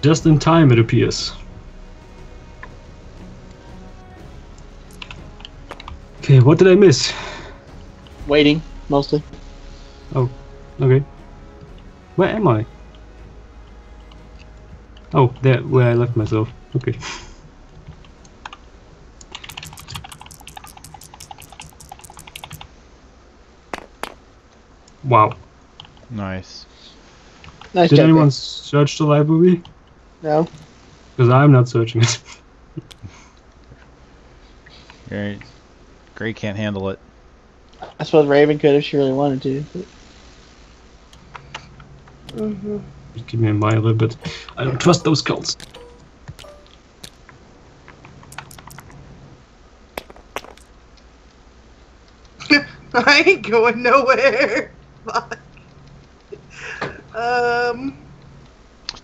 Just in time, it appears. Okay, what did I miss? Waiting, mostly. Oh, okay. Where am I? Oh, there, where I left myself. Okay. Wow. Nice. Nice Did job, anyone Greg. search the library? No. Because I'm not searching it. Great. Gray can't handle it. I suppose Raven could if she really wanted to. But... Just keep me in mind a little bit. I don't trust those cults. I ain't going nowhere. Fuck.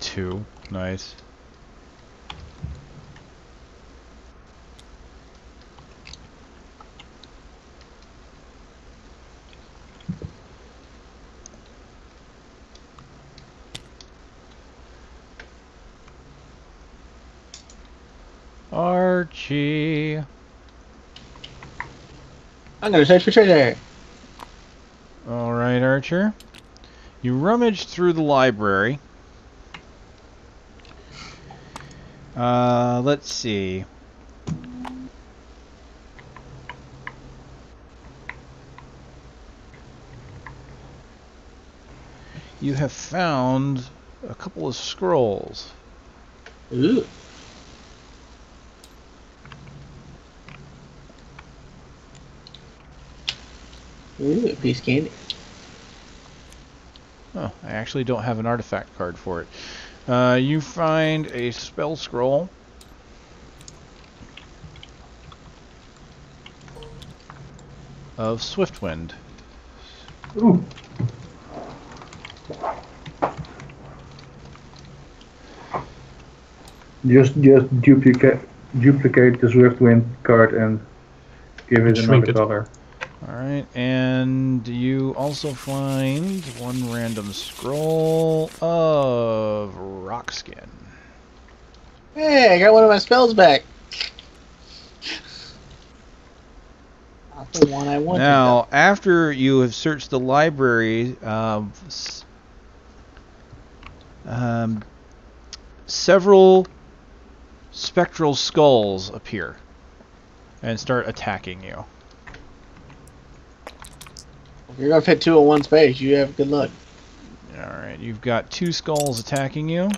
2. Nice. Archie. I'm gonna search for treasure. Alright, Archer. You rummage through the library. Let's see. You have found a couple of scrolls. Ooh. Ooh, a piece of candy. Oh, I actually don't have an artifact card for it. You find a spell scroll. Of Swiftwind. Ooh. Just duplicate the Swiftwind card and give it Shrink another it. color. Alright, and you also find one random scroll of Rockskin. Hey, I got one of my spells back. Not the one I wanted. Now, after you have searched the library, several spectral skulls appear and start attacking you. If you're gonna fit 2 in one space, you have good luck. Alright, you've got 2 skulls attacking you.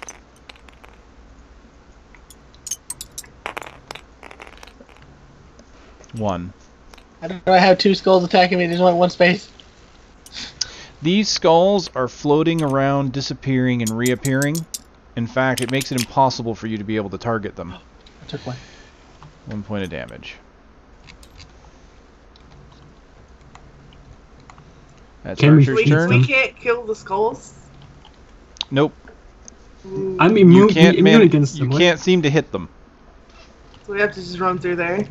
One. How do I have 2 skulls attacking me? There's only one space. These skulls are floating around, disappearing and reappearing. In fact, it makes it impossible for you to be able to target them. I took one. 1 point of damage. That's Can we Archer's feed turn. we can't kill the skulls. Nope. I'm You immune, can't, immune against you them. can't seem to hit them. So we have to just run through there.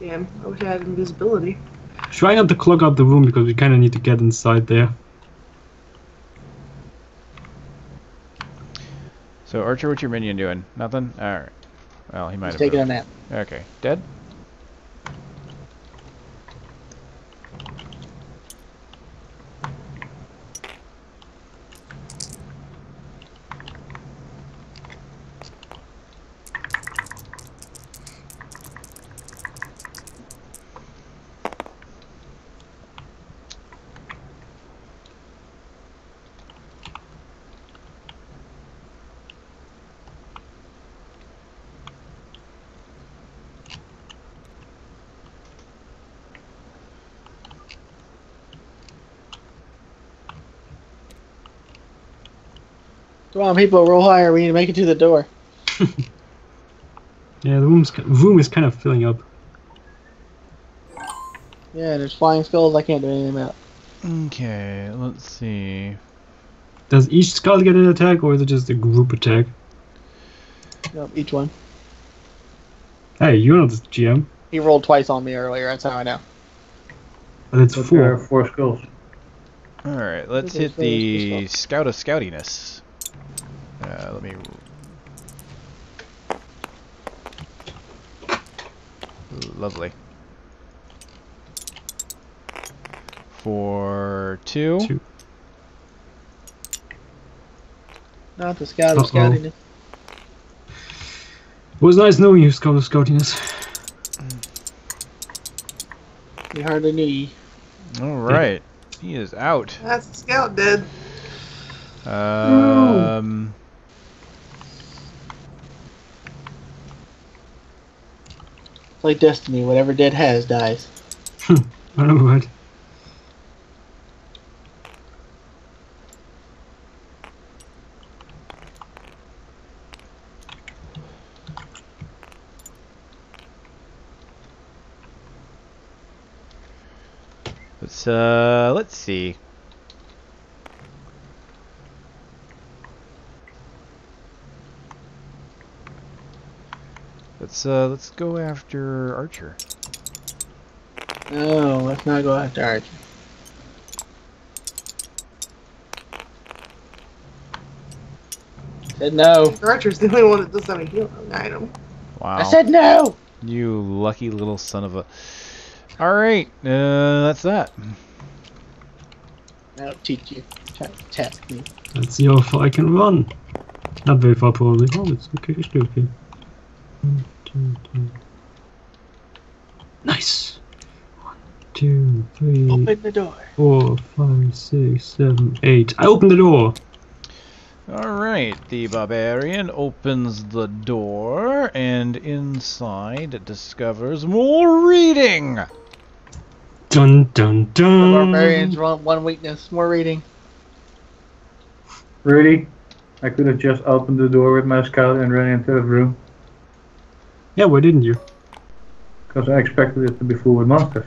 Damn, I wish I had invisibility. Try not to clog up the room because we kind of need to get inside there. So, Archer, what's your minion doing? Nothing? Alright. Well, he might He's have taking a moved. nap. Okay. Dead? Come on, people, roll higher. We need to make it to the door. Yeah, the room is kind of filling up. Yeah, there's flying skulls I can't do anything about. Okay, let's see. Does each skull get an attack, or is it just a group attack? Nope, each one. Hey, you're not the GM. He rolled twice on me earlier, that's how I know. But it's But there are 4. 4 skulls. Alright, let's hit the Scout of Scoutiness. Let me... Lovely. For 2. 2. Not the Scout of Scoutiness. It was nice knowing you, Scout of Scoutiness. We hardly knew ye. Alright. He is out. That's the scout dead. It's like Destiny, whatever dead has dies. Alright. Let's see. Let's go after Archer. No, let's not go after Archer. Said no. Archer's the only one that doesn't have a healing item. Wow. I said no! You lucky little son of a... Alright, that's that. I'll teach you. Test me. Let's see how far I can run. Not very far, probably. Oh, it's okay. It's okay. 1, 2, 3. Nice. 1, 2, 3. Open the door. 4, 5, 6, 7, 8. I opened the door. Alright, the Barbarian opens the door, and inside it discovers more reading! Dun dun dun. The Barbarian's one weakness. More reading. Really? I could have just opened the door with my scout and ran into that room. Yeah, why didn't you? Because I expected it to be full with monsters.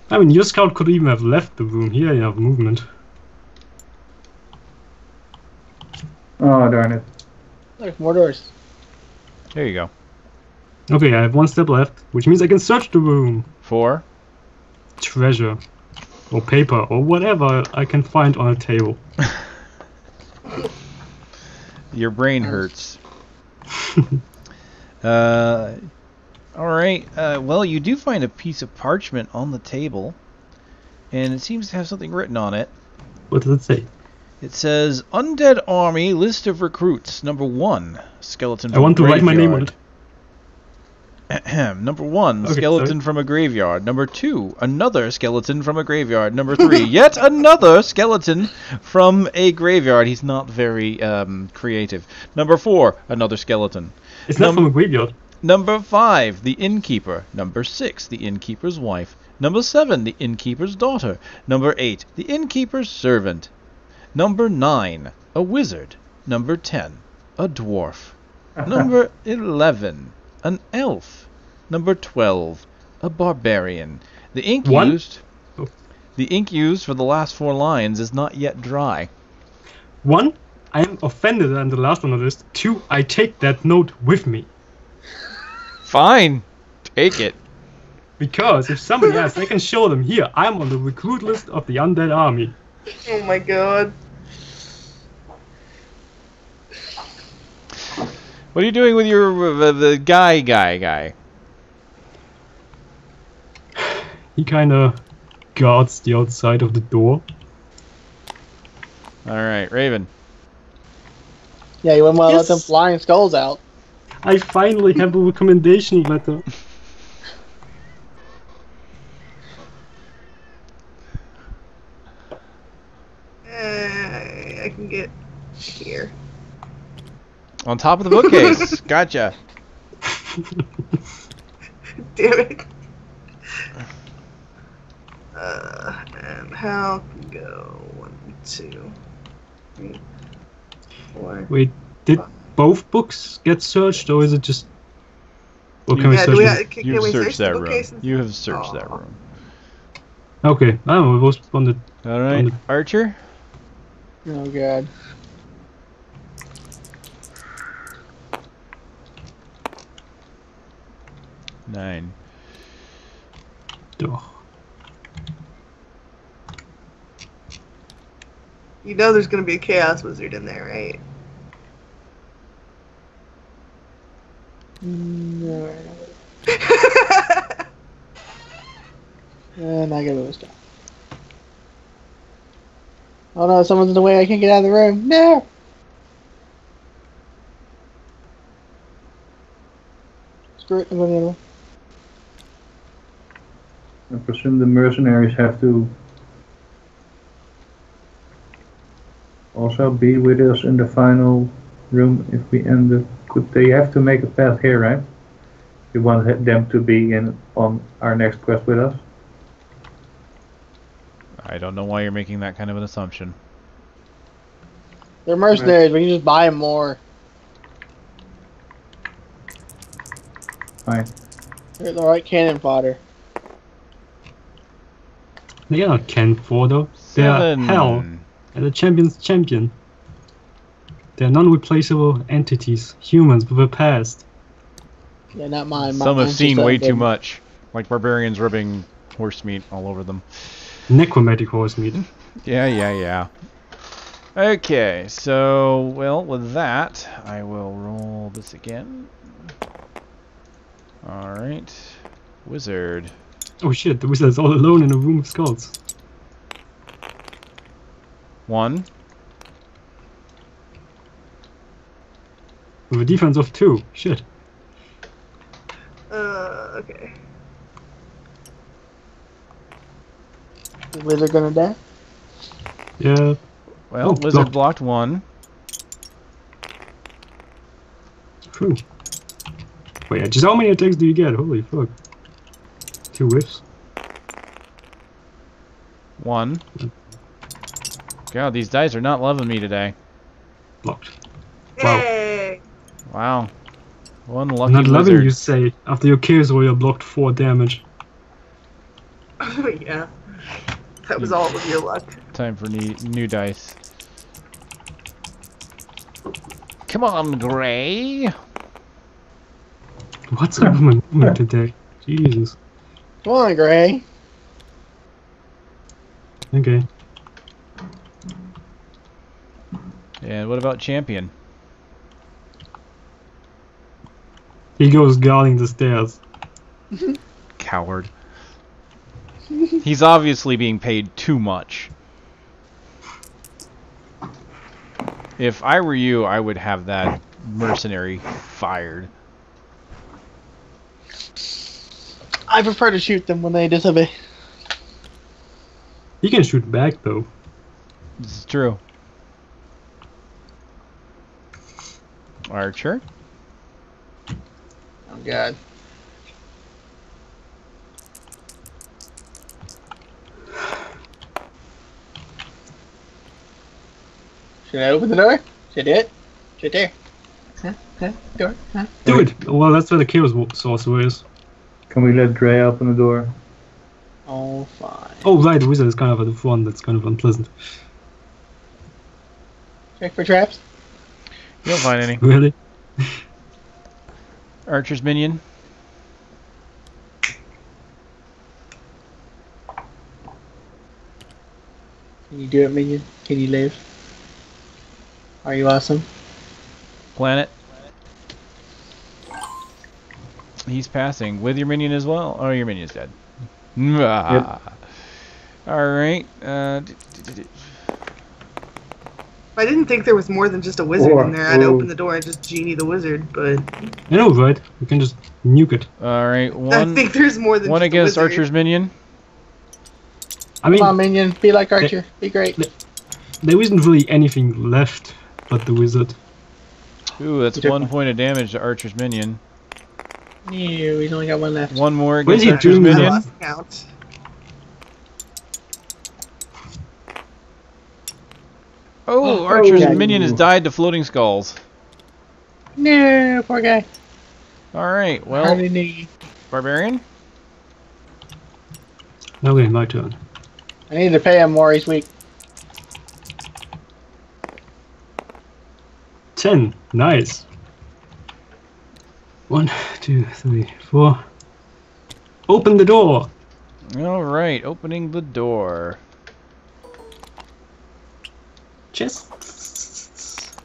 I mean, your scout could even have left the room. Here you have movement. Oh, darn it. Look, more doors. There you go. Okay, I have 1 step left, which means I can search the room. 4. Treasure. Or paper, or whatever I can find on a table. Your brain hurts. Alright, well, you do find a piece of parchment on the table, and it seems to have something written on it. What does it say? It says, Undead Army List of Recruits. Number 1, Skeleton from I want to write my name on Graveyard. it. Number 1, Okay, skeleton sorry. from a graveyard. Number 2, another skeleton from a graveyard. Number 3, yet another skeleton from a graveyard. He's not very creative. Number 4, another skeleton. It's not from a graveyard. Number 5, the innkeeper. Number 6, the innkeeper's wife. Number 7, the innkeeper's daughter. Number 8, the innkeeper's servant. Number 9, a wizard. Number 10, a dwarf. Number 11, an elf. Number 12, a barbarian. The ink One? used for the last 4 lines is not yet dry. 1, I am offended I'm the last on the list. 2, I take that note with me. Fine, take it. Because if somebody asks, I can show them. Here, I'm on the recruit list of the Undead Army. Oh my god. What are you doing with your the guy? He kinda guards the outside of the door. Alright, Raven. Yeah, you wouldn't want to let Yes. them flying skulls out. I finally have a recommendation letter. I can get here. On top of the bookcase. Gotcha. Damn it. And how can go 1, 2, 3, 4. Wait, did both books get searched, or is it just... Or can we Yeah, search do we them? can You've we searched search the that room. bookcases? You have searched that Aw. room. Okay, I don't know, it was on the... Alright, Archer? Oh god. Nine. door. You know there's gonna be a Chaos Wizard in there, right? No. Not gonna move stuff. Oh no, someone's in the way. I can't get out of the room. No. Screw it. I'm going the other way. I presume the mercenaries have to also be with us in the final room if we end it. Could they have to make a path here, right? We want them to be in on our next quest with us. I don't know why you're making that kind of an assumption. They're mercenaries. We can just buy them more. Fine. They're the right cannon fodder. They are not Ken 4 though. They are 7. hell and the champion's champion. They are non-replaceable entities, humans with a past. Yeah, not mine. Some have Mine's seen just way that too big. much, like barbarians rubbing horse meat all over them. Necromantic horse meat. Yeah. Okay, so, well, with that, I will roll this again. Alright. Wizard. Oh shit, the wizard's all alone in a room of skulls. 1. With a defense of 2. Shit. Okay. The wizard gonna die? Yeah. Well, Oh, wizard blocked. blocked 1. Phew. Wait, just how many attacks do you get? Holy fuck. 2 whiffs. 1. God, these dice are not loving me today. Blocked. Wow. Yay! Wow. One lucky Not loving wizard. you say. After your Chaos Warrior blocked 4 damage. Yeah. That was all of your luck. Time for new dice. Come on, Gray. What's up with my movement today? Jesus. Come on, Gray. Okay. And what about champion? He goes guarding the stairs. Coward. He's obviously being paid too much. If I were you, I would have that mercenary fired. I prefer to shoot them when they disobey. He can shoot back though. This is true. Archer. Oh god. Should I open the door? Should I do it? Should I there? Door? Do it! Well, that's where the Chaos Sorcerer is. Can we let Dre open the door? Oh, fine. Oh, right, the wizard is kind of at the front. That's kind of unpleasant. Check for traps. You don't find any. Really? Archer's minion. Can you do it, minion? Can you live? Are you awesome? Planet. He's passing with your minion as well. Oh, your minion's dead. All right. I didn't think there was more than just a wizard in there. I'd open the door and just genie the wizard, but I know, right? We can just nuke it. All right. I think there's more than One just against a wizard. Archer's minion. I mean, Come on, minion. Be like Archer. Be great. there isn't really anything left but the wizard. Ooh, that's You took 1 one. point of damage to Archer's minion. Ew, he's only got one left. One more What is against he Archer's doing? I minion. lost count. Oh, Archer's God. minion has died to floating skulls. No, poor guy. All right. Well, Hardly knew you. Barbarian. Okay, my turn. I need to pay him more. He's weak. 10. Nice. 1, 2, 3, 4. Open the door! All right. Opening the door. chests.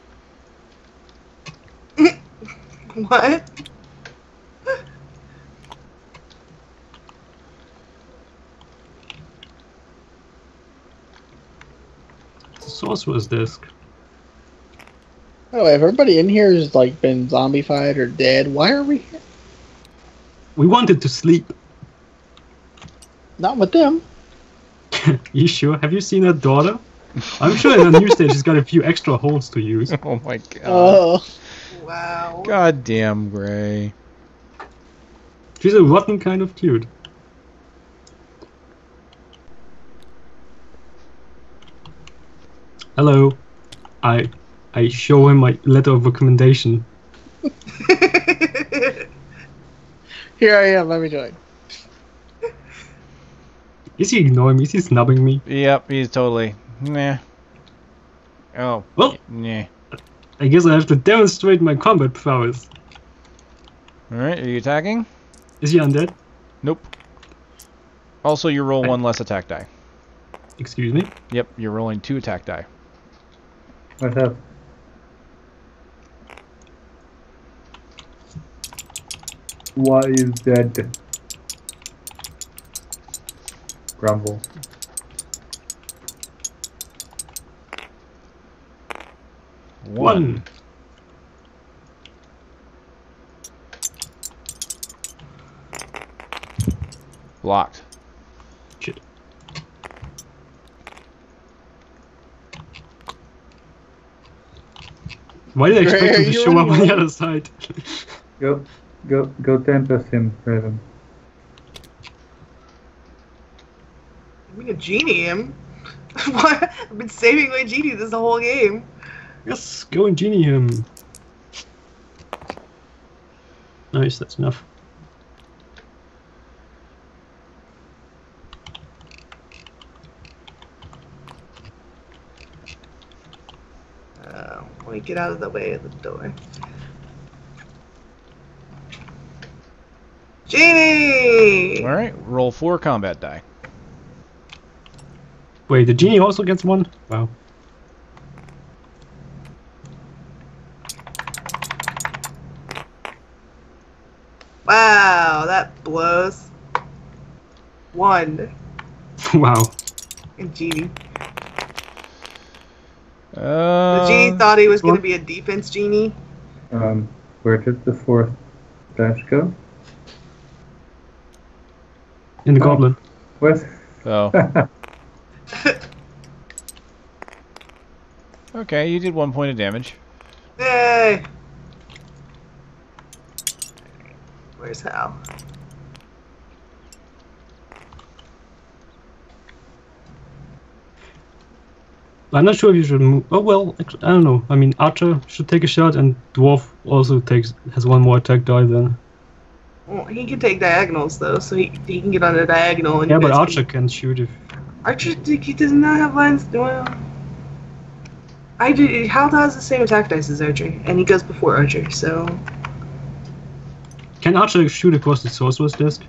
What? The sorcerer's disc. Oh, if everybody in here has like been zombified or dead, why are we here? We wanted to sleep. Not with them. You sure? Have you seen her daughter? I'm sure in the new stage she's got a few extra holes to use. Oh my god. Oh. Wow. God damn, Gray. She's a rotten kind of cute. Hello. I show him my letter of recommendation. Here I am, let me join. Is he ignoring me? Is he snubbing me? Yep, he's totally. Nah. Oh. Well, Nah. I guess I have to demonstrate my combat prowess. Alright, are you attacking? Is he undead? Nope. Also, you roll one less attack die. Excuse me? Yep, you're rolling 2 attack die. What's up? What is that? Grumble. One. Blocked. Shit. Why did I expect him to show up on the other side? Go tempest him, Raven. I'm gonna genie him. What? I've been saving my genie this whole game. Yes, go and genie him. Nice, that's enough. Let me get out of the way of the door. Genie! Alright, roll 4 combat die. Wait, the genie also gets 1? Wow. Wow, that blows. 1. Wow. And genie. The genie thought he was going to be a defense genie. Where did the 4th dash go? In the goblin. What? Oh. Okay, you did 1 point of damage. Yay! Where's Hal? I'm not sure if you should move. Oh well, I don't know. I mean, Archer should take a shot, and Dwarf also has 1 more attack die then. Well, he can take diagonals though, so he can get on a diagonal. And Yeah, you but guys Archer can shoot if. Archer, he does not have lines. Well, I do. Hal has the same attack dice as Archer, and he goes before Archer. So Can Archer shoot across the sorcerer's disc?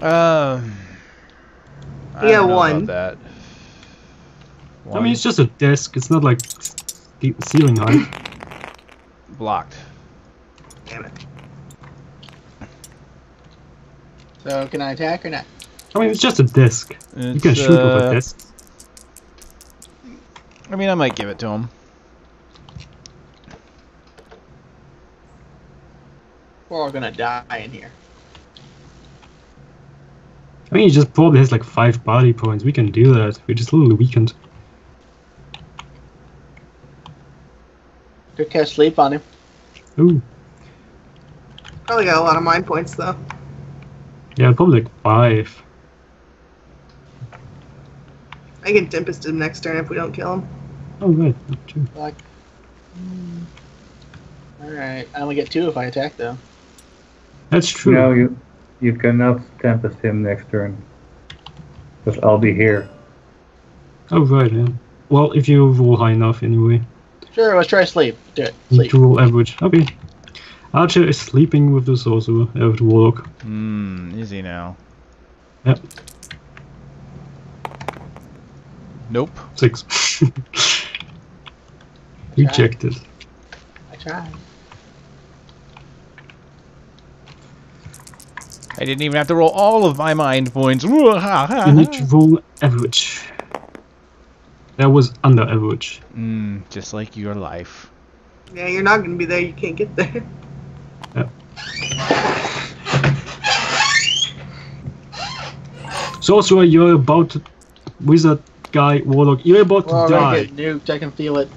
I don't know 1. about that. I mean, it's just a disc. It's not like ceiling height. Blocked. damn it. So can I attack or not? I mean, it's just a disc. You can shoot with a disc. I mean, I might give it to him. We're all gonna die in here. I mean, he just probably has like 5 body points. We can do that. We're just a little weakened. Could cast sleep on him. Ooh. Probably got a lot of mind points though. Yeah, probably like 5. I can Tempest him next turn if we don't kill him. Oh, right. True. Like. Alright, I only get 2 if I attack though. That's true. No, you cannot tempest him next turn. Because I'll be here. Oh, right, yeah. Well, if you roll high enough anyway. Sure, let's try sleep. Do it. You Sleep. to roll average. Okay. Archer is sleeping with the sorcerer, with the warlock. Easy now. Yep. Nope. 6. Rejected. I tried. I didn't even have to roll all of my mind points. You need to roll average. That was under average. Just like your life. Yeah, you're not gonna be there. You can't get there. Yeah. So you're about to, wizard guy, warlock, you're about to We're die. already getting nuked. I can feel it.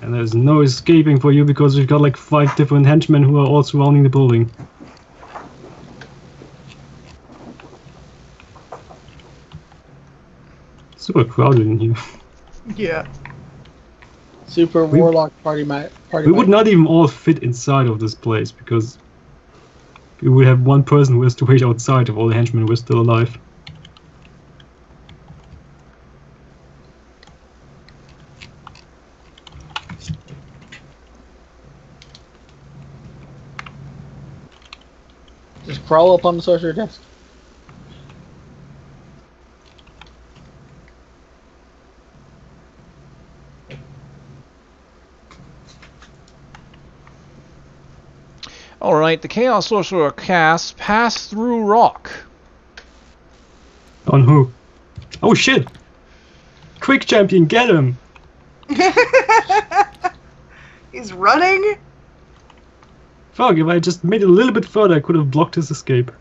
And there's no escaping for you because we've got like 5 different henchmen who are all surrounding the building. Super crowded in here. Yeah. Super warlock party. We would not even all fit inside of this place because we would have one person who has to wait outside if all the henchmen were still alive. Just crawl up on the sorcerer desk. Alright, the Chaos Sorcerer casts Pass Through Rock. On who? Oh shit! Quick champion, get him! He's running. Fuck, if I just made it a little bit further I could have blocked his escape.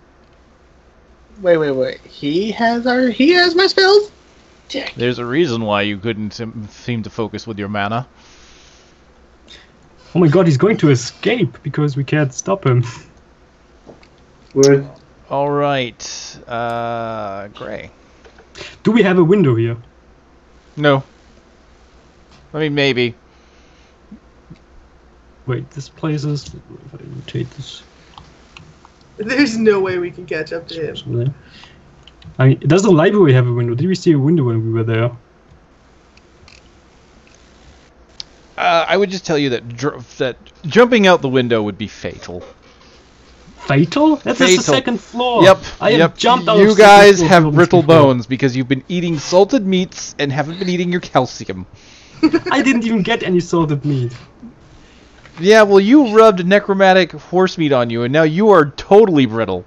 Wait. He has my spells? Dick. There's a reason why you couldn't seem to focus with your mana. Oh my god, he's going to escape because we can't stop him. Word. Alright, Gray. Do we have a window here? No. I mean, maybe. Wait, this place is... If I rotate this... There's no way we can catch up to him. There. I mean, does the library have a window? Did we see a window when we were there? I would just tell you that that jumping out the window would be fatal. Fatal? That's just the second floor. Yep. I have jumped out. You guys have brittle bones because you've been eating salted meats and haven't been eating your calcium. I didn't even get any salted meat. Yeah, well, you rubbed necromantic horse meat on you, and now you are totally brittle.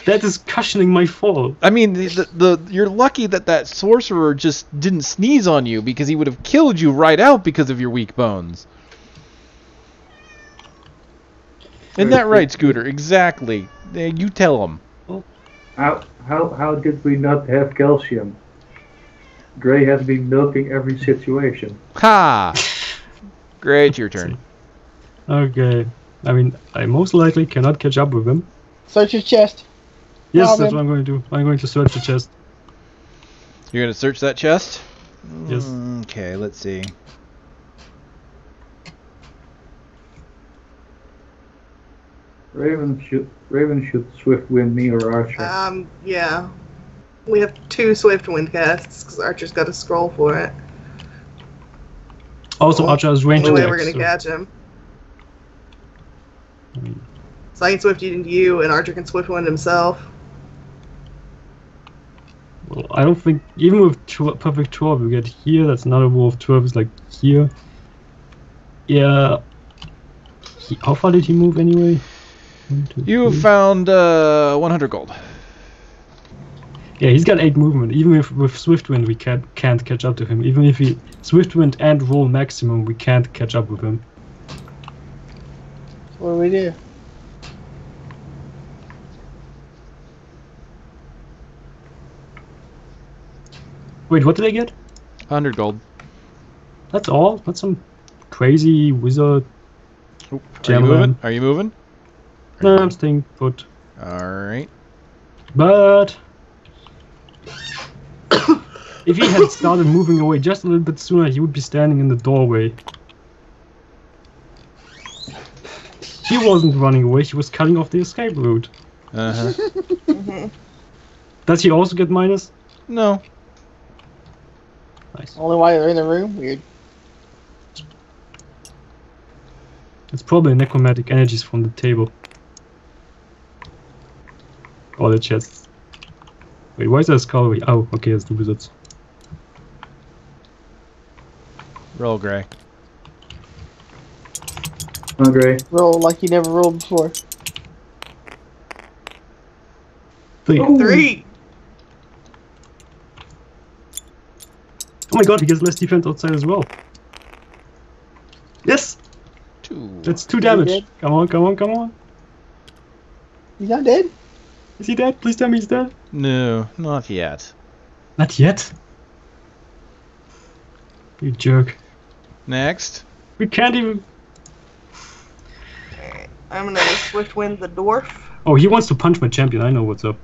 That is cushioning my fall. I mean, you're lucky that that sorcerer just didn't sneeze on you because he would have killed you right out because of your weak bones. Isn't that right, Scooter? Exactly. You tell him. How did we not have calcium? Gray has been milking every situation. Ha! Great, your turn. Okay. I mean, I most likely cannot catch up with him. Search his chest. Yes, Rob that's him. what I'm going to do. I'm going to search the chest. You're going to search that chest? Yes. Okay, let's see. Raven should swift wind me or Archer. Yeah. We have 2 swift wind casts because Archer's got a scroll for it. Also, Archer has range Anyway, attack, we're gonna so- catch him. I mean, So I can swift into you, and Archer can swift wind himself. well, I don't think even with perfect 12 we get here. That's not a roll of 12. It's like here. Yeah. How far did he move anyway? 1, 2, You 3. found 100 gold. Yeah, he's got 8 movement. Even if with Swiftwind we can't catch up to him. Even if he Swiftwind and roll maximum, we can't catch up with him. What do we do? Wait, what did I get? 100 gold. That's all? That's some crazy wizard. Oop. Are you Gentlemen. moving? Are you moving? No, I'm staying put. Alright. But if he had started moving away just a little bit sooner, he would be standing in the doorway. He wasn't running away, he was cutting off the escape route. Uh-huh. Does he also get minus? No. Nice. Only while they're in the room? Weird. It's probably necromantic energies from the table. Or the chests. Wait, why is there a skull? Oh, okay, it's the wizards. Roll Gray. Okay. Roll like you never rolled before. 3. Oh. 3. Oh my god, he gets less defense outside as well. Yes! 2. That's 2 he damage. dead? Come on, come on, come on. He's not dead? Is he dead? Please tell me he's dead. No, not yet. Not yet. You jerk. Next. We can't even... Alright, I'm gonna swift wind the dwarf. Oh, he wants to punch my champion. I know what's up.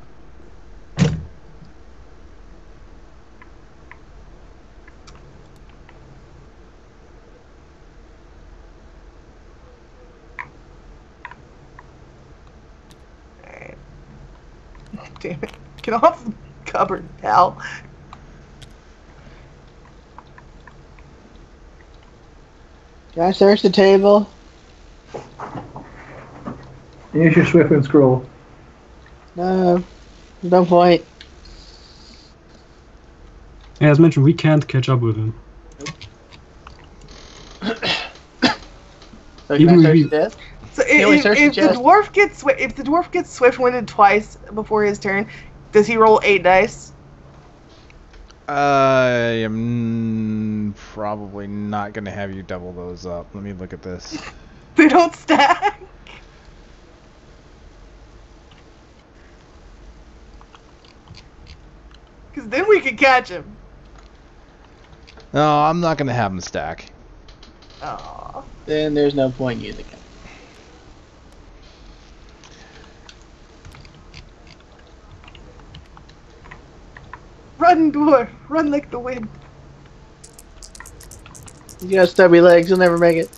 Alright. Damn it. Get off the cupboard, pal. Can I search the table? Use your swift and scroll. No. No point. Yeah, as mentioned, we can't catch up with him. So Even can I if search you- the desk? So Can we search the if the chest? dwarf gets swift winded twice before his turn, does he roll 8 dice? I am probably not going to have you double those up. Let me look at this. They don't stack. Because then we could catch him. No, I'm not going to have them stack. Aww. Then there's no point using it. Run, dwarf. Run like the wind. You got stubby legs, you'll never make it.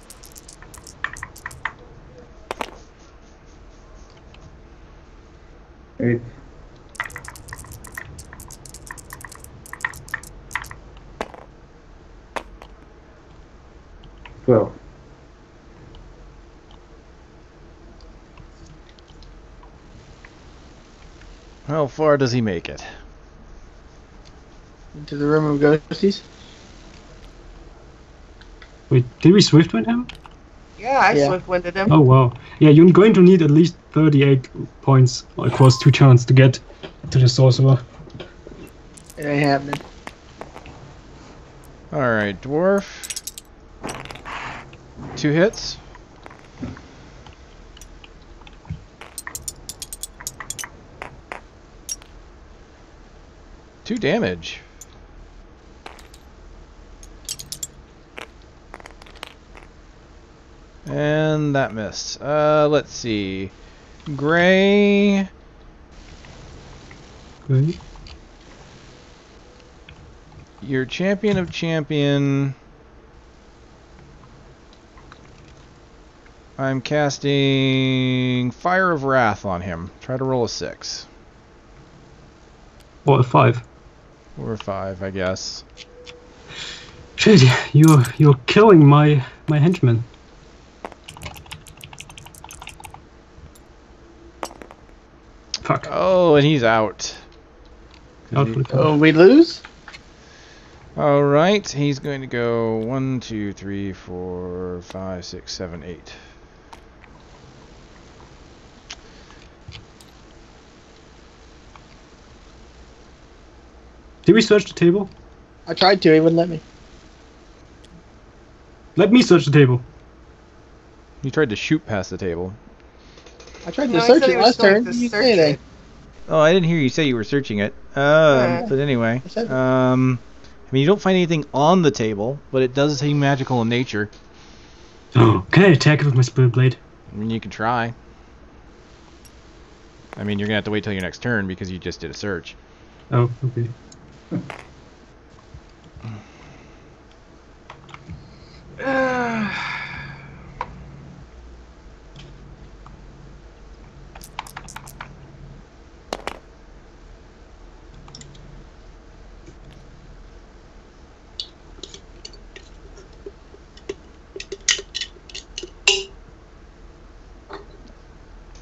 Eight. 12. How far does he make it? Into the room of ghosties. Wait, did we swift wind him? Yeah, I Yeah. swift winded him. Oh wow. Yeah, you're going to need at least 38 points across 2 turns to get to the sorcerer. It ain't happening. Alright, dwarf. 2 hits. Two damage. And that missed. Let's see. Gray. Okay. Your champion of champion. I'm casting Fire of Wrath on him. Try to roll a 6. Or a 5. Or a 5, I guess. Shit, you're killing my henchman. Fuck. Oh, and he's out. Out for the count. Oh, we lose? Alright, he's going to go 1, 2, 3, 4, 5, 6, 7, 8. Did we search the table? I tried to, he wouldn't let me. Let me search the table. He tried to shoot past the table. I tried to No, he search said it he was last going turn. to You search say anything. it. Oh, I didn't hear you say you were searching it. But anyway. I said it. I mean, you don't find anything on the table, but it does seem magical in nature. Oh, can I attack it with my spirit blade? I mean, you can try. I mean, you're going to have to wait till your next turn because you just did a search. Oh, okay.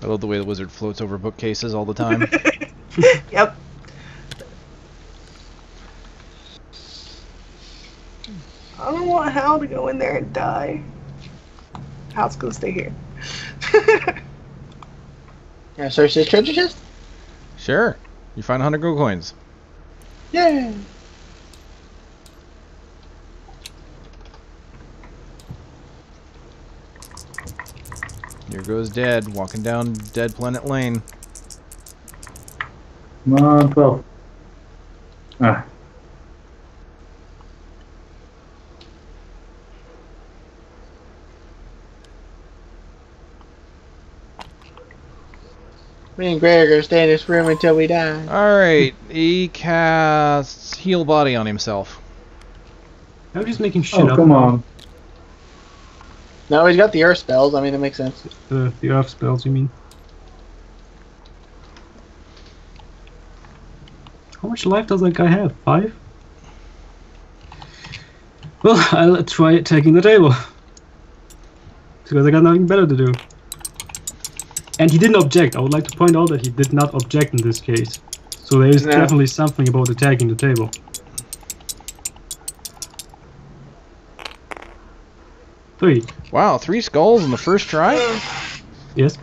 I love the way the wizard floats over bookcases all the time. Yep. I don't want want Hal to go in there and die. Hal's gonna stay here. Yeah, search this treasure chest? Sure. You find 100 gold coins. Yeah. Here goes Dead, walking down DeadPlanet Lane. Come on, 12. Ah. Me and Greg are gonna stay in this room until we die. Alright, he casts Heal Body on himself. I'm just making shit Oh, up. come on. No, he's got the earth spells. I mean, that makes sense. The earth spells, you mean? How much life does that guy have? 5? Well, I'll try attacking the table. Because I got nothing better to do. And he didn't object. I would like to point out that he did not object in this case. So there is definitely something about attacking the table. Three. Wow, 3 skulls in the first try? Yes.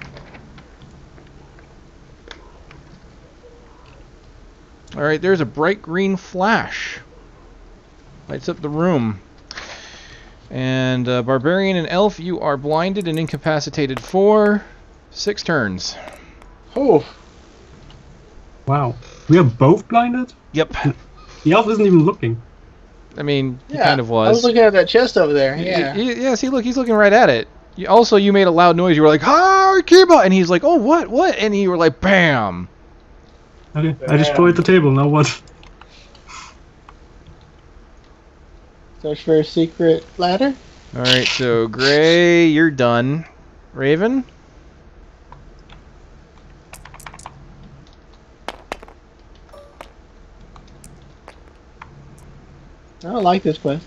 Alright, there's a bright green flash. Lights up the room. And Barbarian and Elf, you are blinded and incapacitated for 6 turns. Oh. Wow. We are both blinded? Yep. The elf isn't even looking. I mean, he Yeah, kind of was. I was looking at that chest over there. Yeah. Yeah, see, look, he's looking right at it. Also, you made a loud noise. You were like, "Hi, Kiba!" And he's like, "Oh, what? What?" And you were like, "Bam!" Okay, I destroyed the table, now what? Search for a secret ladder. Alright, so Gray, you're done. Raven? I don't like this quest.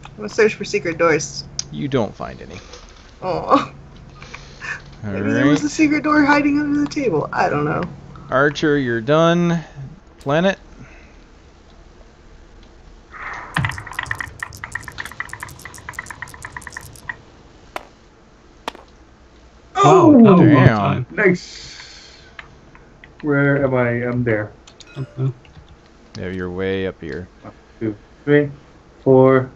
I'm gonna search for secret doors. You don't find any. Oh. Maybe there was a secret door hiding under the table. I don't know. Archer, you're done. Planet? Oh, that was a long damn. time. Nice. Where am I? I'm there. Okay. Yeah, you're way up here. 1, 2, 3, 4.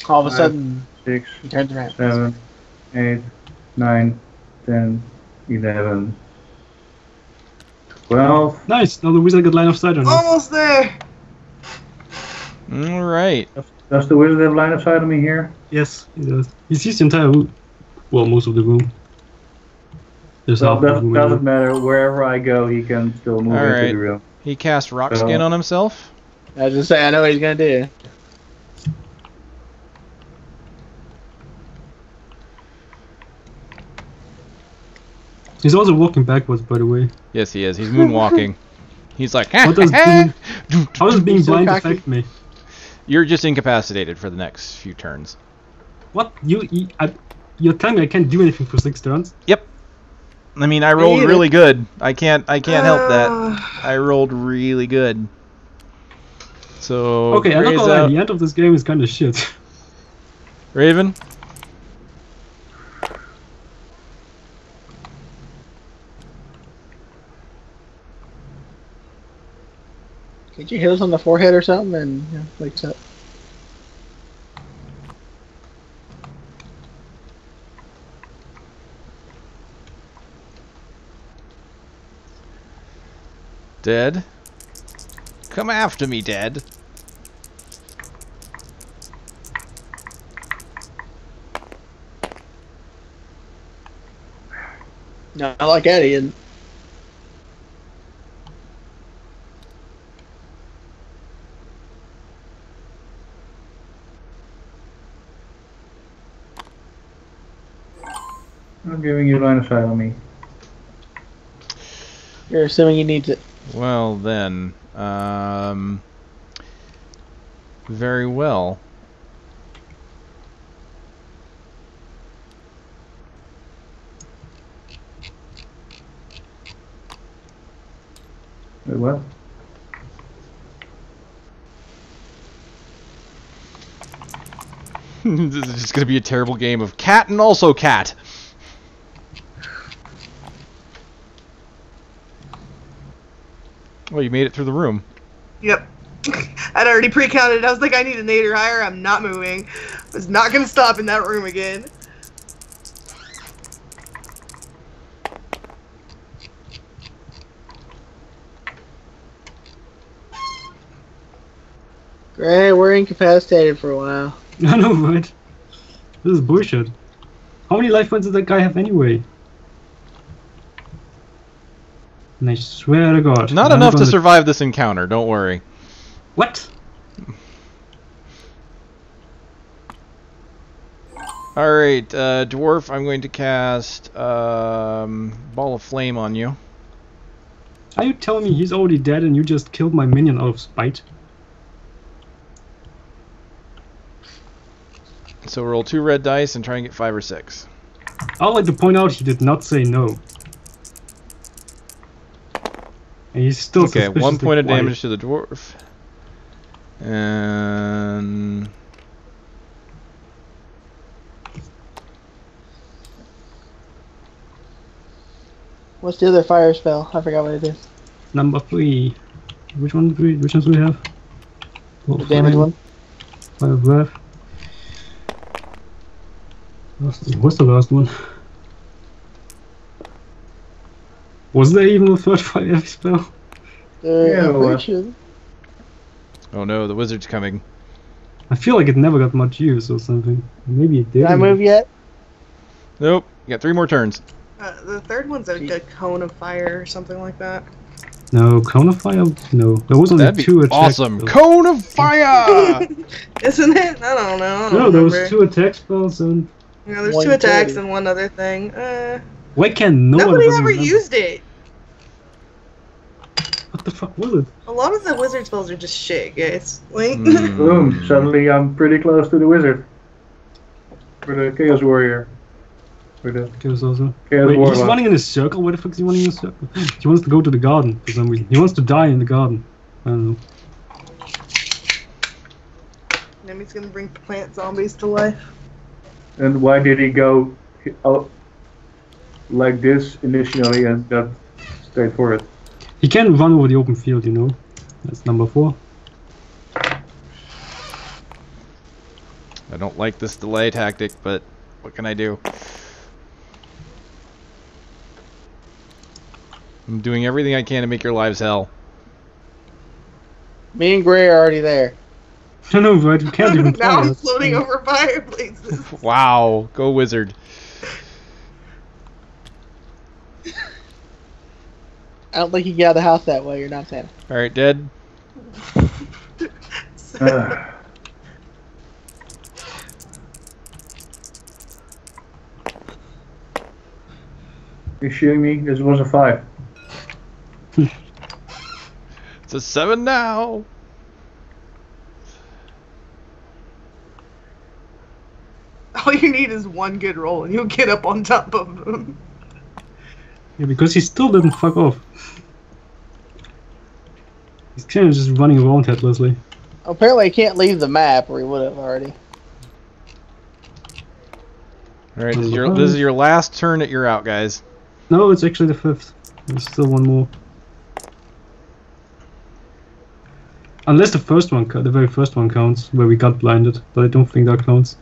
All of a 5, sudden, 6, he turns around. 7, 8, 9, 10, 11, 12. Nice, now the wizard got line of sight on it. Almost there. Alright. Does the wizard have line of sight on me here? Yes, he does. He sees the entire room. Well, most of the room. There's Well, half the room. doesn't matter. Wherever I go, he can still move into Alright. the room. He cast Rock Skin on himself. I was just saying, I know what he's gonna do. He's also walking backwards, by the way. Yes, he is. He's moonwalking. He's like, How does being so blind cocky. affect me? You're just incapacitated for the next few turns. What? You're telling me I can't do anything for 6 turns? Yep. I mean, I rolled either. really good. I can't help that. I rolled really good. So Okay, I'm not Gray's gonna lie, out. the end of this game is kinda shit. Raven? Get your heels on the forehead or something and wakes up. Dead? Come after me, Dead. No, I like Eddie. And I'm giving you line of sight on me. you're assuming he needs it. Well then, very well. Wait, what? This is just going to be a terrible game of cat and also cat. Well, you made it through the room. Yep. I'd already pre-counted. I was like, I need an 8 or higher. I'm not moving. I was not going to stop in that room again. Great, we're incapacitated for a while. I know, right? This is bullshit. How many life points does that guy have anyway? And I swear to God. Not enough to survive this encounter, don't worry. What? Alright, Dwarf, I'm going to cast Ball of Flame on you. Are you telling me he's already dead and you just killed my minion out of spite? So roll 2 red dice and try and get 5 or 6. I'd like to point out he did not say no. And he's still Okay, 1 suspiciously point of quiet. damage to the dwarf. And... What's the other fire spell? I forgot what it is. Number 3. Which ones do we have? The damage one. Fire breath. What's the last one? Was there even a third fire spell? Yeah, I'm pretty sure. Oh no, the wizard's coming. I feel like it never got much use or something. Maybe it did. Did I move yet? Nope, you got 3 more turns. The third one's a cone of fire or something like that. No, cone of fire? No. There was only That'd be 2 attacks. awesome. spells. Cone of fire! Isn't it? I don't know. I don't No, there was remember. 2 attack spells and... Yeah, there's One 2 attacks utility. and one other thing. Why can no one Nobody of us ever remember? used it. What the fuck was it? A lot of the wizard spells are just shit, guys. Like, Hmm. Boom! Suddenly I'm pretty close to the wizard. For the Chaos Warrior. For the Chaos also. Chaos Wait, he's Warlock. running in a circle? Where the fuck is he running in a circle? He wants to go to the garden for some reason. He wants to die in the garden. I don't know. Nemi's gonna bring plant zombies to life. And why did he go out like this initially and not straight for it? He can run over the open field, you know. That's number 4. I don't like this delay tactic, but what can I do? I'm doing everything I can to make your lives hell. Me and Gray are already there. I know, right? We can't even Now fire. I'm That's- floating over fireplaces. Wow, go wizard. I don't think you can get out of the house that way. You're not Santa. Alright, dead. You're shooting me? This was a 5. It's a 7 now. All you need is one good roll and you'll get up on top of them. Yeah, because he still didn't fuck off. He's kind of just running around headlessly. Apparently, he can't leave the map, or he would have already. Alright, this is your last turn that you're out, guys. No, it's actually the 5th. There's still one more. Unless the first one, the very first one counts, where we got blinded, but I don't think that counts.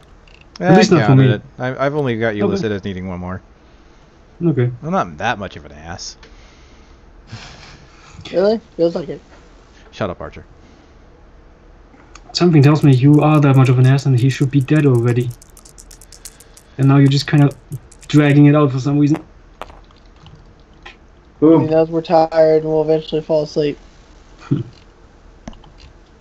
At least not for counted me. it. I've only got you Okay. listed as needing 1 more. Okay. I'm not that much of an ass. Really? Feels like it. Shut up, Archer. Something tells me you are that much of an ass and he should be dead already. And now you're just kind of dragging it out for some reason. He Boom! knows we're tired and we'll eventually fall asleep.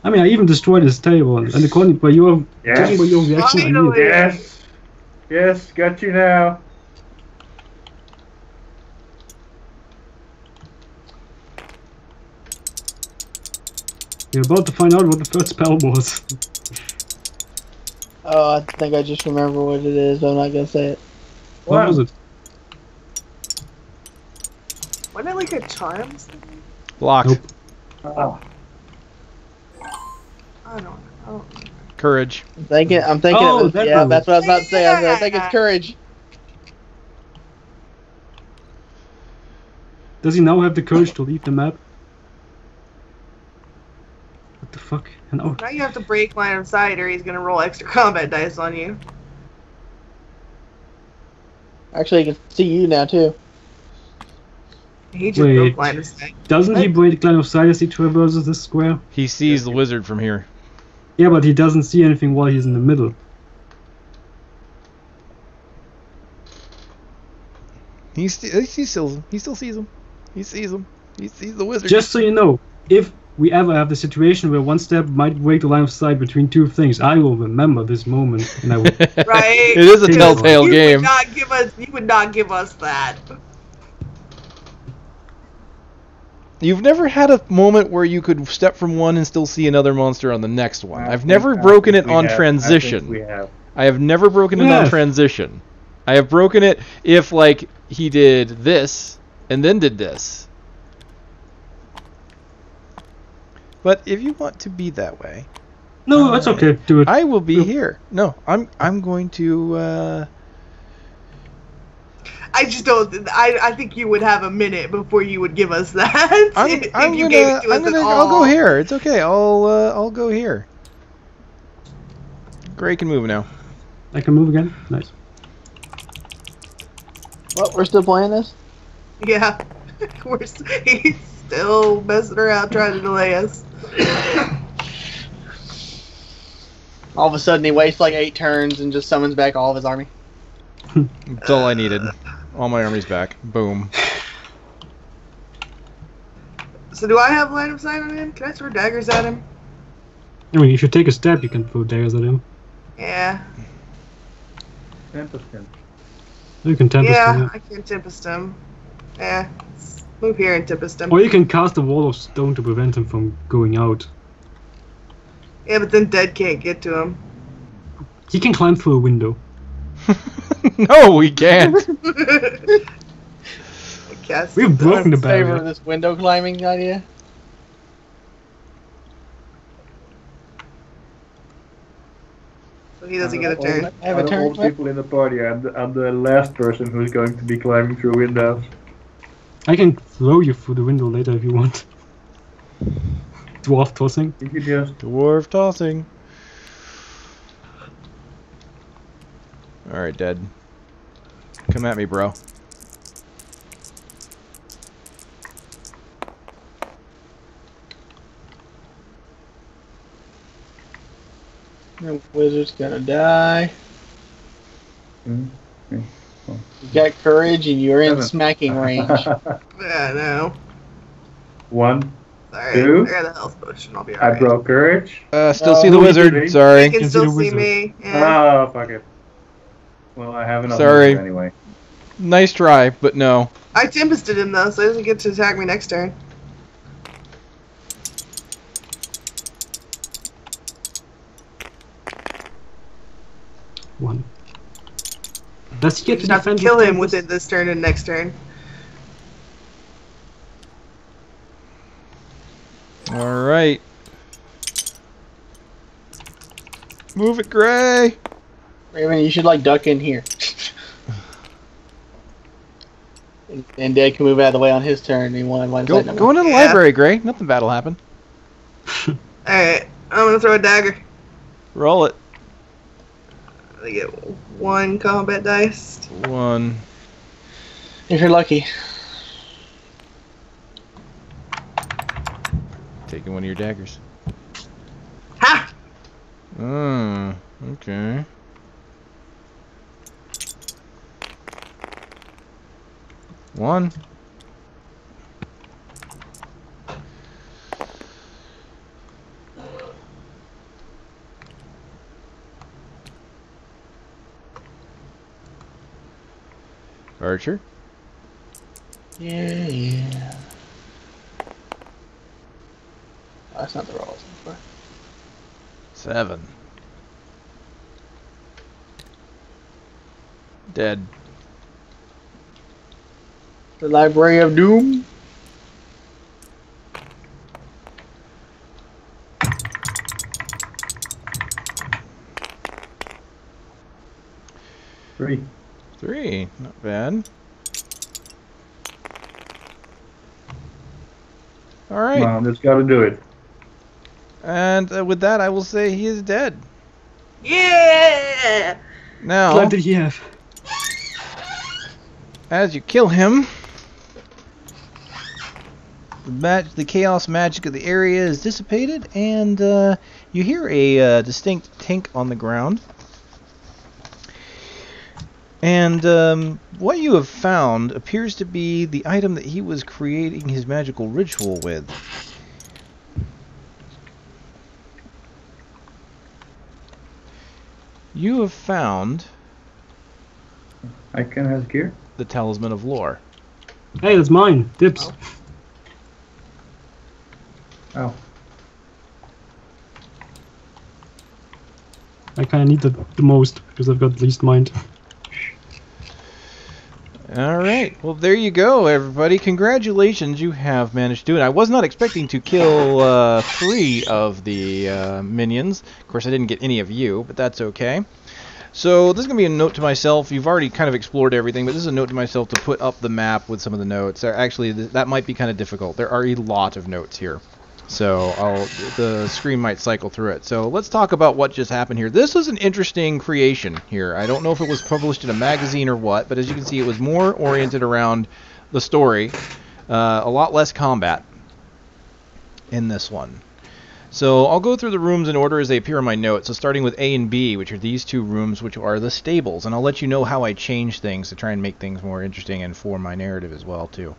I mean, I even destroyed his table, and according by your judging by your Yes! reaction, I knew it. Yes! Yes, got you now! You're about to find out what the first spell was. Oh, I think I just remember what it is, but I'm not gonna say it. What was it? Wasn't it like a charm? Blocked. Nope. Ah, I don't know. Courage. I'm thinking Oh, it was, that yeah, one. that's what I was about to say. I think it's courage. Does he now have the courage to leave the map? What the fuck? And oh, Now you have to break line of sight or he's gonna roll extra combat dice on you. Actually, I can see you now too. He just Wait. broke line of sight. doesn't he break line of sight as he traverses this square? He sees the wizard from here. Yeah, but he doesn't see anything while he's in the middle. He still sees him. He sees him. He sees the wizard. Just so you know, if we ever have the situation where one step might break the line of sight between two things, I will remember this moment, and I will. Right? It is a Because telltale game. You would not give us that. You've never had a moment where you could step from one and still see another monster on the next one. I I've think- never I broken think it we on have- I transition. think we have. I have never broken it on Yes. transition. I have broken it if, like, he did this and then did this. But if you want to be that way, No, that's okay. Do it. I will be here. No, I'm going to. I just don't. I think you would have a minute before you would give us that. if you gave it to us at all. I'll go here. It's okay. I'll go here. Gray can move now. I can move again. Nice. What? We're still playing this? Yeah, he's still messing around trying to delay us. All of a sudden, he wastes like 8 turns and just summons back all of his army. That's all I needed. All my army's back. Boom. So do I have line of sight on him? Can I throw daggers at him? I mean, if you take a step, you can throw daggers at him. Yeah. Tempest him. You can tempest him. Yeah, I can tempest him. Yeah. Let's move here and tempest him. Or you can cast a wall of stone to prevent him from going out. Yeah, but then Dead can't get to him. He can climb through a window. No, we can't. I guess. We've broken the Favor barrier. this window climbing idea. So he doesn't get a turn. I have a Out of turn. all the people in the party, I'm the last person who's going to be climbing through windows. I can throw you through the window later if you want. Dwarf tossing. You could just Dwarf tossing. Alright, Dead. Come at me, bro. The wizard's gonna die. Mm, You got courage and you're in 7. smacking range. Yeah, no. 1. Alright, Two. I got a health potion. I'll be I alright. broke courage. Still Oh, see the you wizard. did. Sorry. He can Can see still the see wizard. me. Yeah. Oh, fuck it. Well, I have enough Sorry. moves anyway. Nice try, but no. I tempested him though, so he doesn't get to attack me next turn. One. Does he You get to just have to defend kill with him tempest? within this turn and next turn. Alright. Move it, Gray. Raven, you should like duck in here. And Dad can move out of the way on his turn. And he won't have line of Go sight no more. go into the Yeah. library, Gray. Nothing bad will happen. Alright, I'm gonna throw a dagger. Roll it. I get 1 combat dice. 1. If you're lucky. Taking one of your daggers. Ha! Okay. One. Archer. Yeah. Oh, that's not the roll I was looking for. 7. Dead. The Library of Doom. 3. 3, not bad. All right. Come on, that's got to do it. And with that, I will say he is dead. Yeah! Now, What did he have? as you kill him, the chaos magic of the area is dissipated, and you hear a distinct tink on the ground. And what you have found appears to be the item that he was creating his magical ritual with. You have found I can have gear. the Talisman of Lore. Hey, that's mine. Dips. Oh. I kind of need that the most because I've got the least mind. Alright, well there you go everybody. Congratulations, you have managed to do it. I was not expecting to kill 3 of the minions. Of course I didn't get any of you, but that's okay. So this is going to be a note to myself. You've already kind of explored everything, but this is a note to myself to put up the map with some of the notes. Actually, that might be kind of difficult. There are a lot of notes here. So the screen might cycle through it. So let's talk about what just happened here. This was an interesting creation here. I don't know if it was published in a magazine or what, but as you can see, it was more oriented around the story. A lot less combat in this one. So I'll go through the rooms in order as they appear in my notes. So starting with A and B, which are these 2 rooms, which are the stables. And I'll let you know how I change things to try and make things more interesting and for my narrative as well, too.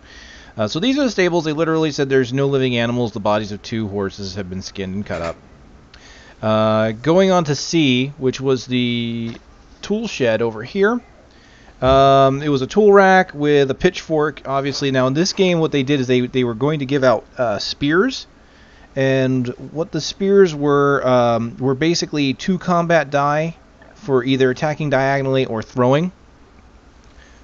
So these are the stables. They literally said there's no living animals. The bodies of 2 horses have been skinned and cut up. Going on to C, which was the tool shed over here. It was a tool rack with a pitchfork, obviously. Now in this game, what they did is they were going to give out spears. And what the spears were basically 2 combat die for either attacking diagonally or throwing.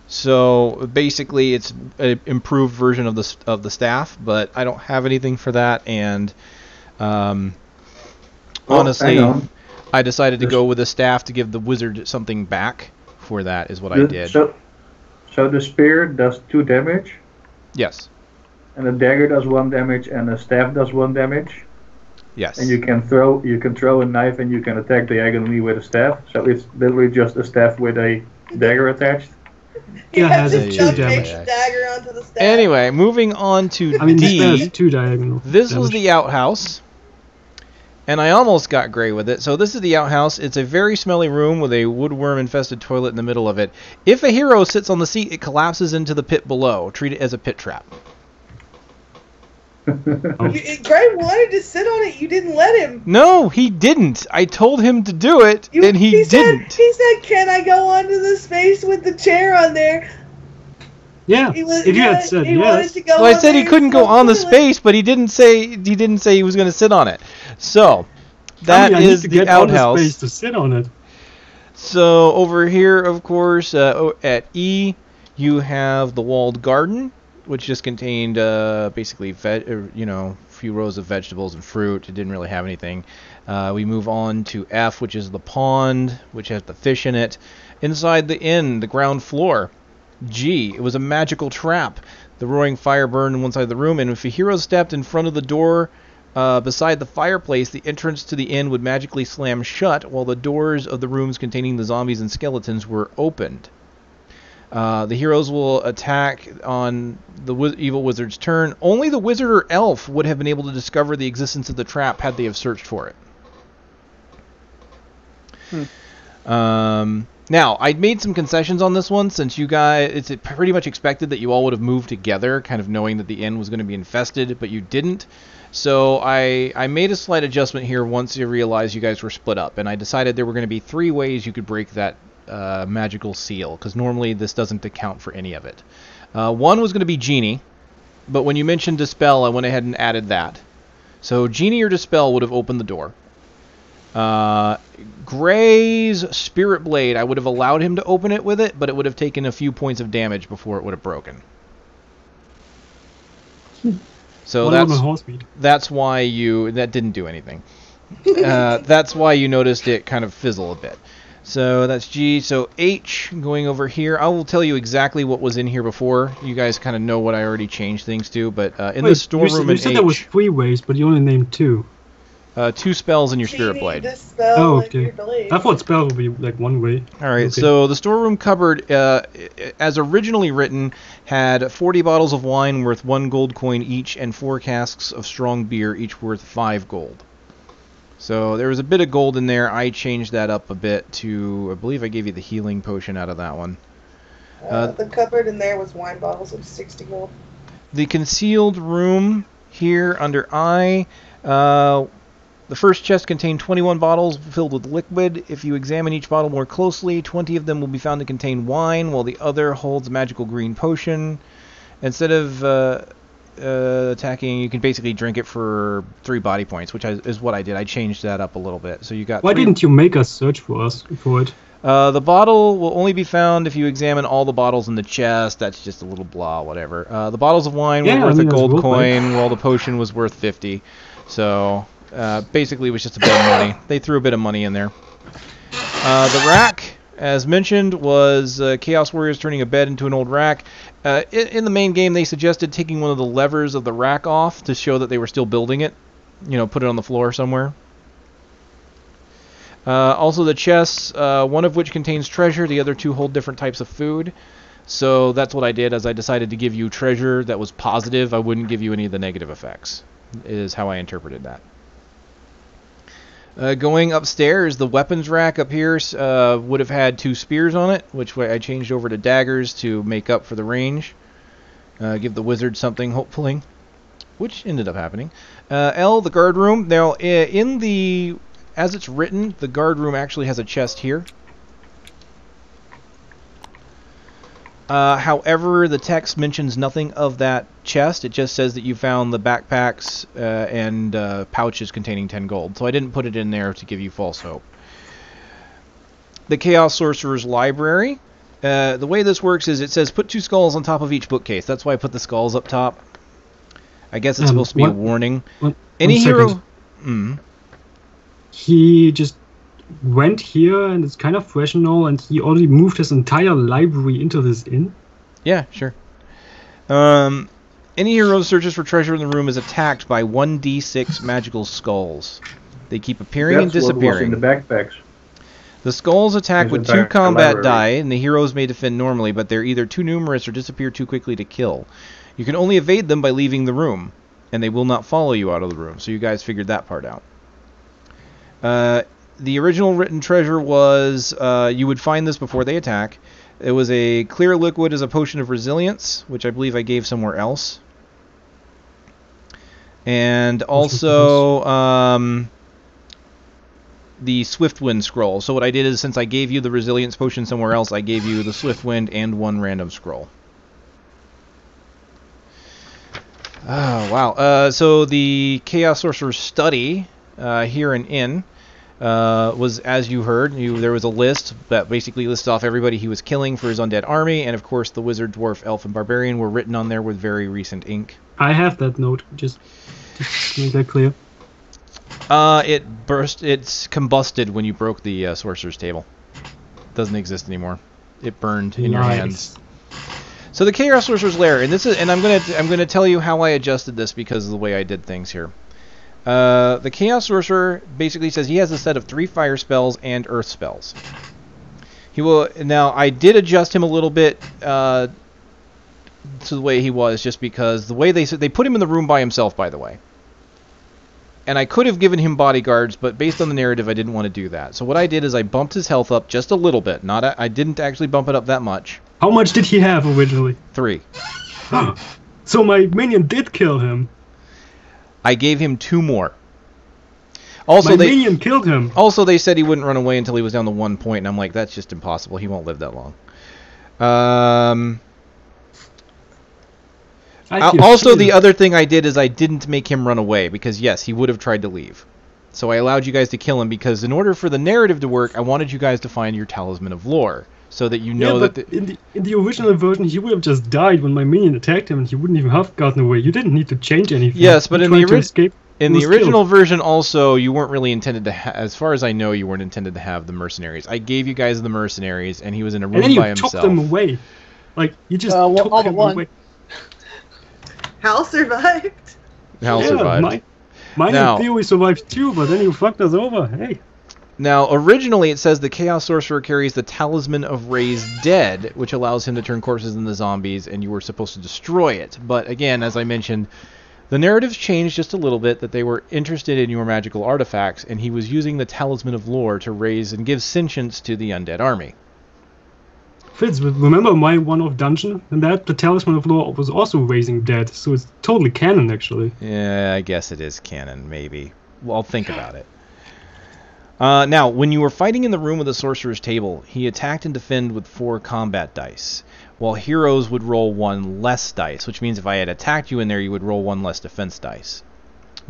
So basically, it's an improved version of the staff, but I don't have anything for that. And honestly, I decided to go with a staff to give the wizard something back for that. Is what I did. So the spear does 2 damage. Yes. And the dagger does 1 damage, and the staff does 1 damage. Yes. And you can throw a knife, and you can attack diagonally with a staff. So it's literally just a staff with a dagger attached. You have to Yeah, duct yeah, tape yeah. the dagger onto the staff. Anyway, moving on to I mean, D. this has 2 diagonal. This was damage. the outhouse, and I almost got gray with it. So this is the outhouse. It's a very smelly room with a woodworm-infested toilet in the middle of it. If a hero sits on the seat, it collapses into the pit below. Treat it as a pit trap. Gray wanted to sit on it. You didn't let him. No, he didn't. I told him to do it, and he didn't. He said, "Can I go onto the space with the chair on there?" Yeah, He was, if you had said he wanted yes. to go Well, I on said he there couldn't and go on the toilet. space, but he didn't say he was going to sit on it. So that I need is to the get all the outhouse. space to sit on it. So over here, of course, at E, you have the walled garden, which just contained basically a few rows of vegetables and fruit. It didn't really have anything. We move on to F, which is the pond, which has the fish in it. Inside the inn, the ground floor. G, it was a magical trap. The roaring fire burned in one side of the room, and if a hero stepped in front of the door beside the fireplace, the entrance to the inn would magically slam shut, while the doors of the rooms containing the zombies and skeletons were opened. The heroes will attack on the evil wizard's turn. Only the wizard or elf would have been able to discover the existence of the trap had they have searched for it. Now, I made some concessions on this one, since you guys, it's pretty much expected that you all would have moved together, kind of knowing that the inn was going to be infested, but you didn't. So I made a slight adjustment here once you realized you guys were split up, and I decided there were going to be 3 ways you could break that magical seal, because normally this doesn't account for any of it. One was going to be Genie, but when you mentioned Dispel, I went ahead and added that. So Genie or Dispel would have opened the door. Gray's Spirit Blade, I would have allowed him to open it with it, but it would have taken a few points of damage before it would have broken. So What about my horse speed? that's why that didn't do anything. That's why you noticed it kind of fizzle a bit. So that's G. So H, going over here, I will tell you exactly what was in here before. You guys kind of know what I already changed things to, but in the storeroom in you said H... there was 3 ways, but you only named 2. 2 spells in your So Spirit need Blade. this spell Oh, and okay. you're delayed. I thought spell would be like 1 way. Alright, Okay. so the storeroom cupboard, as originally written, had 40 bottles of wine worth 1 gold coin each and 4 casks of strong beer, each worth 5 gold. So there was a bit of gold in there. I changed that up a bit to, I believe I gave you the healing potion out of that one. The cupboard in there was wine bottles of 60 gold. The concealed room here under I, the first chest contained 21 bottles filled with liquid. If you examine each bottle more closely, 20 of them will be found to contain wine, while the other holds a magical green potion. Instead of attacking, you can basically drink it for 3 body points, which is what I did. I changed that up a little bit. So you got. Why didn't you make us search for it? The bottle will only be found if you examine all the bottles in the chest. That's just a little blah, whatever. The bottles of wine were worth a gold coin, while the potion was worth 50. So basically, it was just a bit of money. They threw a bit of money in there. The rack, as mentioned, was Chaos Warriors turning a bed into an old rack. In the main game, they suggested taking one of the levers of the rack off to show that they were still building it. You know, put it on the floor somewhere. Also the chests, one of which contains treasure, the other 2 hold different types of food. So that's what I did, as I decided to give you treasure that was positive. I wouldn't give you any of the negative effects, is how I interpreted that. Going upstairs, the weapons rack up here would have had 2 spears on it, which I changed over to daggers to make up for the range. Give the wizard something, hopefully, which ended up happening. L, the guard room. Now, as it's written, the guard room actually has a chest here. However, the text mentions nothing of that chest. It just says that you found the backpacks and pouches containing 10 gold. So I didn't put it in there to give you false hope. The Chaos Sorcerer's Library. The way this works is it says put 2 skulls on top of each bookcase. That's why I put the skulls up top. I guess it's supposed to be a warning. Any hero... He just went here, and it's kind of fresh and all, and he already moved his entire library into this inn? Yeah, sure. Any hero that searches for treasure in the room is attacked by 1d6 magical skulls. They keep appearing and disappearing. That's what was in the backpacks. The skulls attack with 2 combat die, and the heroes may defend normally, but they're either too numerous or disappear too quickly to kill. You can only evade them by leaving the room, and they will not follow you out of the room, so you guys figured that part out. The original written treasure was, you would find this before they attack. It was a clear liquid as a potion of resilience, which I believe I gave somewhere else. And also, the Swiftwind scroll. So what I did is, since I gave you the resilience potion somewhere else, I gave you the Swiftwind and 1 random scroll. Oh, wow. So the Chaos Sorcerer's Study, here and in, was, as you heard, there was a list that basically lists off everybody he was killing for his undead army, and of course the Wizard, Dwarf, Elf, and Barbarian were written on there with very recent ink. I have that note, just to make that clear. It's combusted when you broke the Sorcerer's Table. It doesn't exist anymore. It burned in your hands. So the Chaos Sorcerer's Lair, and I'm gonna tell you how I adjusted this because of the way I did things here. The Chaos Sorcerer basically says he has a set of 3 fire spells and earth spells. Now I did adjust him a little bit to the way he was, just because the way they put him in the room by himself, by the way. And I could have given him bodyguards, but based on the narrative, I didn't want to do that. So what I did is I bumped his health up just a little bit. I didn't actually bump it up that much. How much did he have originally? 3. So my minion did kill him. I gave him 2 more. Also, my minion killed him. Also, they said he wouldn't run away until he was down to 1 point, and I'm like, that's just impossible. He won't live that long. Also, the other thing I did is I didn't make him run away, because yes, he would have tried to leave. So I allowed you guys to kill him, because in order for the narrative to work, I wanted you guys to find your Talisman of Lore, so that you know that... in the original version, he would have just died when my minion attacked him, and he wouldn't even have gotten away. You didn't need to change anything. Yes, but in the In Who the was original killed. version, also, you weren't really intended to. As far as I know, you weren't intended to have the mercenaries. I gave you guys the mercenaries, and he was in a room And then by you took himself. them away. Like, you just Well, took all but him one. away. Hal survived. Hal Yeah, survived. Mine Now- in theory survived too, but then you fucked us over. Hey. Now, originally, it says the Chaos Sorcerer carries the Talisman of Raised Dead, which allows him to turn corpses into zombies, and you were supposed to destroy it. But again, as I mentioned, the narratives changed just a little bit, that they were interested in your magical artifacts, and he was using the Talisman of Lore to raise and give sentience to the undead army. Fitz, remember my one-off dungeon? And that the Talisman of Lore was also raising dead, so it's totally canon, actually. Yeah, I guess it is canon, maybe. Well, I'll think about it. Now, when you were fighting in the room with the Sorcerer's Table, he attacked and defended with 4 combat dice, while heroes would roll 1 less dice, which means if I had attacked you in there, you would roll 1 less defense dice.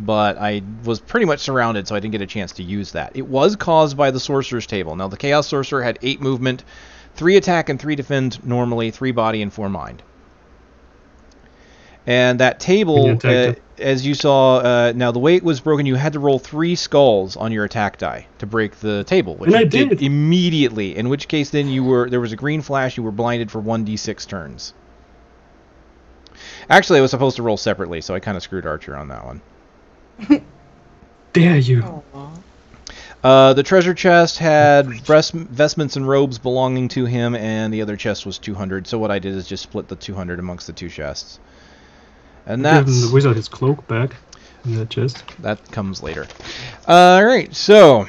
But I was pretty much surrounded, so I didn't get a chance to use that. It was caused by the Sorcerer's Table. Now, the Chaos Sorcerer had 8 movement, 3 attack and 3 defend normally, 3 body and 4 mind. And that table, as you saw, now the way it was broken, you had to roll 3 skulls on your attack die to break the table, which And I you did did. immediately. In which case, then there was a green flash. You were blinded for 1d6 turns. Actually, I was supposed to roll separately, so I kind of screwed Archer on that one. Dare you. The treasure chest had vestments and robes belonging to him, and the other chest was 200. So what I did is just split the 200 amongst the 2 chests. And Giving that's... the wizard his cloak back in that chest. That comes later. Alright, so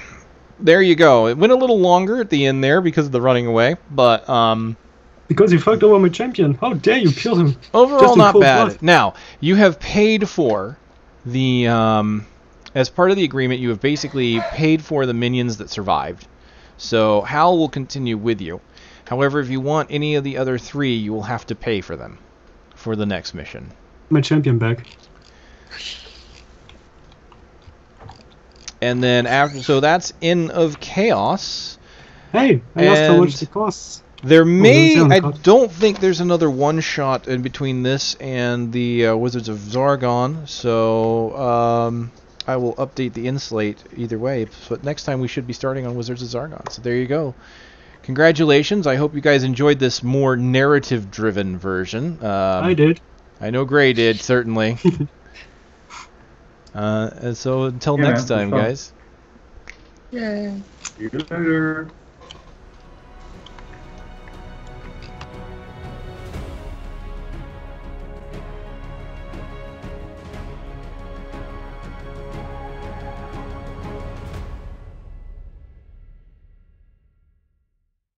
there you go. It went a little longer at the end there because of the running away, but Because you fucked over my champion. How dare you kill him? overall Just in not cold bad. blood. Now, you have paid for the... as part of the agreement, you have basically paid for the minions that survived. So Hal will continue with you. However, if you want any of the other 3, you will have to pay for them for the next mission. My champion back. And then after, so that's Inn of Chaos. Hey, I asked how And- much it costs. There may, sound I cut. don't think there's another one-shot in between this and the Wizards of Zargon, so I will update the in-slate either way, but next time we should be starting on Wizards of Zargon, so there you go. Congratulations, I hope you guys enjoyed this more narrative-driven version. I did. I know Gray did, certainly. And so until Yeah, next man, time, it was fun. guys. Yay. See you later.